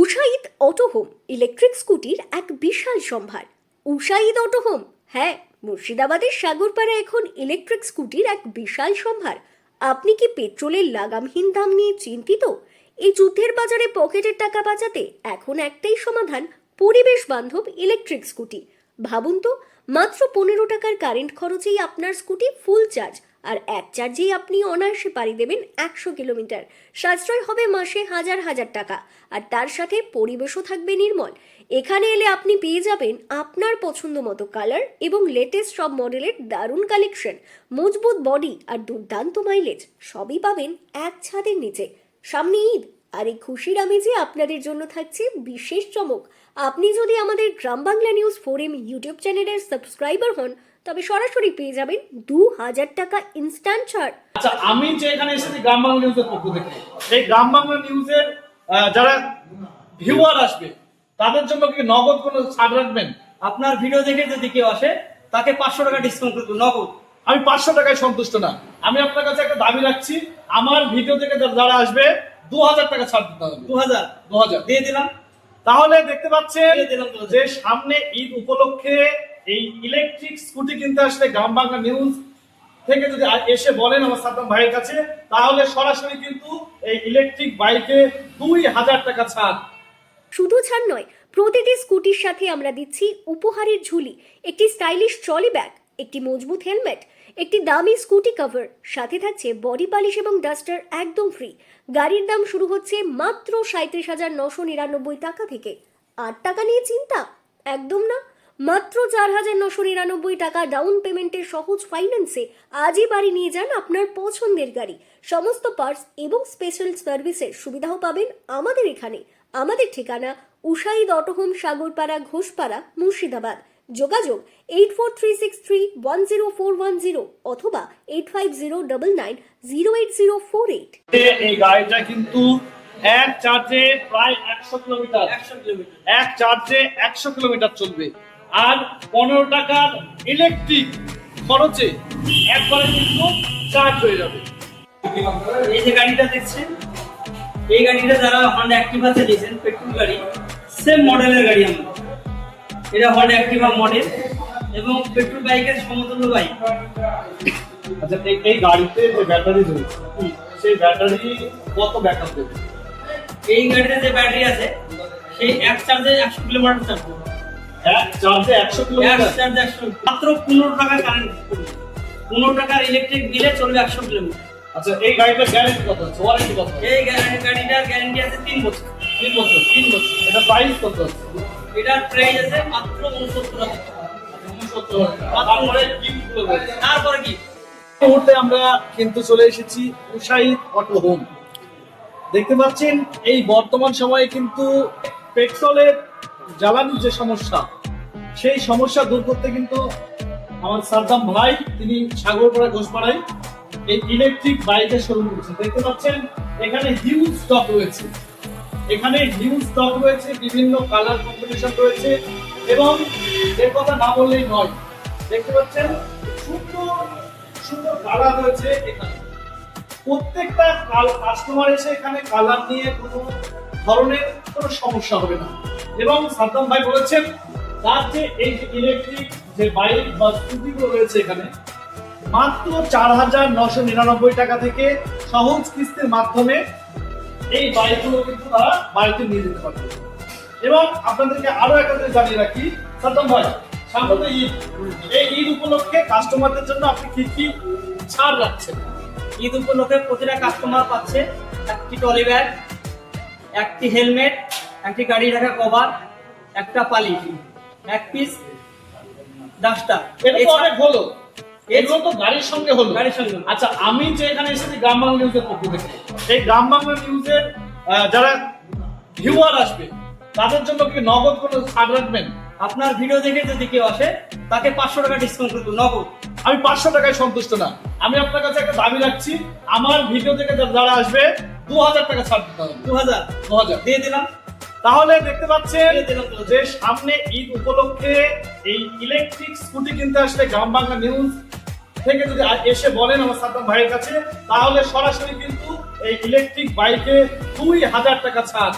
উষাইদ auto home electric স্কুটির এক বিশাল সম্ভার। উষাইদ auto home, হ্যাঁ, মুর্শিদাবাদের সাগরপাড়া এখন ইলেকট্রিক স্কুটির এক বিশাল সম্ভার। আপনি কি পেট্রোলের লাগামহীন দাম নিয়ে চিন্তিত? এই যুদ্ধের বাজারে পকেটের টাকা বাঁচাতে এখন একটাই সমাধান, পরিবেশ বান্ধব ইলেকট্রিক স্কুটি। ভাবুন তো, মাত্র 15 টাকার কারেন্ট খরচেই আপনার স্কুটি ফুল চার্জ, আর এক চার্জেই আপনি অনায়াসে পাড়ি দেবেন 100 কিলোমিটার। সাশ্রয় হবে মাসে হাজার হাজার টাকা, আর তার সাথে পরিবেশও থাকবে নির্মল। এখানে এলে আপনি পেয়ে যাবেন আপনার পছন্দ মতো কালার এবং লেটেস্ট সব মডেলের দারুণ কালেকশন, মজবুত বডি আর দুর্দান্ত মাইলেজ, সবই পাবেন এক ছাদের নিচে। সামনে ঈদ, আর এই খুশির আমেজে আপনাদের জন্য থাকছে বিশেষ চমক। আপনি যদি আমাদের গ্রাম বাংলা নিউজ 4M ইউটিউব চ্যানেলের সাবস্ক্রাইবার হন, তবে সরাসরি পেয়ে যাবেন 2000 টাকা ইনস্ট্যান্ট ছাড়। আচ্ছা, আমি যে এখানে এসেছি গ্রাম বাংলা নিউজের পক্ষ থেকে, এই গ্রাম বাংলা নিউজের যারা ভিউয়ার আসবে তাদের জন্য কি নগদ কোনো ছাড় রাখবেন? আপনার ভিডিও দেখে যদি কেউ আসে তাকে 500 টাকা ডিসকাউন্ট করবো নগদ। আমি 500 টাকায় সন্তুষ্ট না, আমি আপনার কাছে একটা দাবি রাখছি, আমার ভিডিও থেকে যারা আসবে 2000 টাকা ছাড় দিতে হবে। 2000 দিয়ে দিলাম। তাহলে দেখতে পাচ্ছেন দিয়ে দিলাম তো। যে সামনে ঈদ উপলক্ষে এই ইলেকট্রিক স্কুটি কিনতে আসলে গ্রাম বাংলা নিউজ থেকে যদি এসে বলেন আমার সাদ্দাম ভাইয়ের কাছে, তাহলে সরাসরি কিন্তু এই ইলেকট্রিক বাইকে 2000 টাকা ছাড়। শুধু ছাড় নয়, প্রতিটি স্কুটির সাথে আমরা দিচ্ছি উপহারের ঝুলি, একটি স্টাইলিশ ট্রলি ব্যাগ, একটি মজবুত হেলমেট, একটি দামি স্কুটি কভার, সাথে থাকছে বডি পালিশ এবং ডাস্টার একদম ফ্রি। গাড়ির দাম শুরু হচ্ছে মাত্র 37,999 টাকা থেকে। 8 টাকা নিয়ে চিন্তা? একদম না, মাত্র 4,999 টাকা ডাউন পেমেন্টের সহজ ফাইন্যান্সে আজই বাড়ি নিয়ে যান আপনার পছন্দের গাড়ি। সমস্ত পার্টস এবং স্পেশাল সার্ভিসের সুবিধাও পাবেন আমাদের এখানে। আমাদের ঠিকানা উষাইদ অটো হোম, সাগরপাড়া, ঘোষপাড়া, মুর্শিদাবাদ। যোগাযোগ 8436310410 অথবা 8509908048। এই গাড়িটা কিন্তু এক চার্জে প্রায় 100 কিলোমিটার, এক চার্জে 100 কিলোমিটার চলবে, আর 15 টাকার ইলেকট্রিক খরচে একবারে কিন্তু চার্জ হয়ে যাবে। এই যে গাড়িটা দেখছেন, এই গাড়িটা যারা হন্ডা অ্যাক্টিভাতে দিয়েছেন, পেট্রোল গাড়ি, সেম মডেলের গাড়ি আমরা। এটা হন্ডা অ্যাক্টিভা মডেল এবং পেট্রোল বাইকের সমতুল্য বাইক। আচ্ছা, এই গাড়িতে যে ব্যাটারি রয়েছে, সেই ব্যাটারি কত ব্যাকআপ দেবে? এই গাড়িতে যে ব্যাটারি আছে সেই এক চার্জে 100 কিলোমিটার চার্জ করবে। এক চার্জে 100 কিলোমিটার, এক চার্জে 100, মাত্র 15 টাকা কারেন্ট করবে। 15 টাকার ইলেকট্রিক দিলে চলবে 100 কিলোমিটার। আচ্ছা, এই গাড়িটার গ্যারান্টি কত আছে, ওয়ারেন্টি কত আছে? এই গাড়িটার গ্যারান্টি আছে 3 বছর। 3 বছর। এটা প্রাইস কত আছে? এটার প্রাইস আছে মাত্র 69 টাকা। 69 টাকা। তারপরে গিফট করবে। তারপরে কি, এই মুহূর্তে আমরা কিন্তু চলে এসেছি উষাইদ অটো হোম। দেখতে পাচ্ছেন এই বর্তমান সময়ে কিন্তু পেট্রোলের জ্বালানির যে সমস্যা, সেই সমস্যা দূর করতে কিন্তু আমার সাদ্দাম ভাই তিনি সাগরপাড়া, ঘোষপাড়ায় এই ইলেকট্রিক বাইকের শোরুম করেছেন। দেখতে পাচ্ছেন এখানে হিউজ স্টক রয়েছে, বিভিন্ন কালার কম্বিনেশন রয়েছে, এবং এর কথা না বললেই নয়, দেখতে পাচ্ছেন সুন্দর সুন্দর কালার রয়েছে এখানে। প্রত্যেকটা কাস্টমার এসে এখানে কালার নিয়ে কোনো ধরনের কোনো সমস্যা হবে না। এবং সাদ্দাম ভাই বলেছেন তার যে এই যে ইলেকট্রিক যে বাইক বা স্কুটিগুলো রয়েছে এখানে মাত্র 4,999 টাকা থেকে সহজ কিস্তির মাধ্যমে এই বাইকগুলো কিন্তু তারা বাড়িতে নিয়ে যেতে পারবে। এবং আপনাদেরকে আরো একটা জিনিস জানিয়ে রাখি, সাদ্দাম ভাই, সামনে তো ঈদ, এই ঈদ উপলক্ষে কাস্টমারদের জন্য আপনি কি কি ছাড় রাখছেন? ঈদ উপলক্ষে প্রতিটা কাস্টমার পাচ্ছে একটি ট্রলি ব্যাগ, একটি হেলমেট, একটি গাড়ি রাখা কভার, একটা পালিশ, এক পিস ডাস্টার। এটা তো অনেক হলো, এগুলো তো গাড়ির সঙ্গে হলো। গাড়ির সঙ্গে। আচ্ছা, আমি যে এখানে এসেছি গ্রাম বাংলা নিউজের পক্ষ থেকে, এই গ্রাম বাংলা নিউজের যারা ভিউয়ার আসবে তাদের জন্য কি নগদ কোনো ছাড় রাখবেন? আপনার ভিডিও দেখে যদি কেউ আসে তাকে 500 টাকা ডিসকাউন্ট করবো নগদ। আমি 500 টাকায় সন্তুষ্ট না, আমি আপনার কাছে একটা দাবি রাখছি, আমার ভিডিও থেকে যারা আসবে 2000 টাকা ছাড় দিতে হবে। 2000 দিয়ে দিলাম। তাহলে দেখতে পাচ্ছেন দিয়ে দিলাম তো। যে সামনে ঈদ উপলক্ষে এই ইলেকট্রিক স্কুটি কিনতে আসলে গ্রাম বাংলা নিউজ থেকে যদি এসে বলেন আমার সাদ্দাম ভাইয়ের কাছে, তাহলে সরাসরি কিন্তু এই ইলেকট্রিক বাইকে 2000 টাকা ছাড়।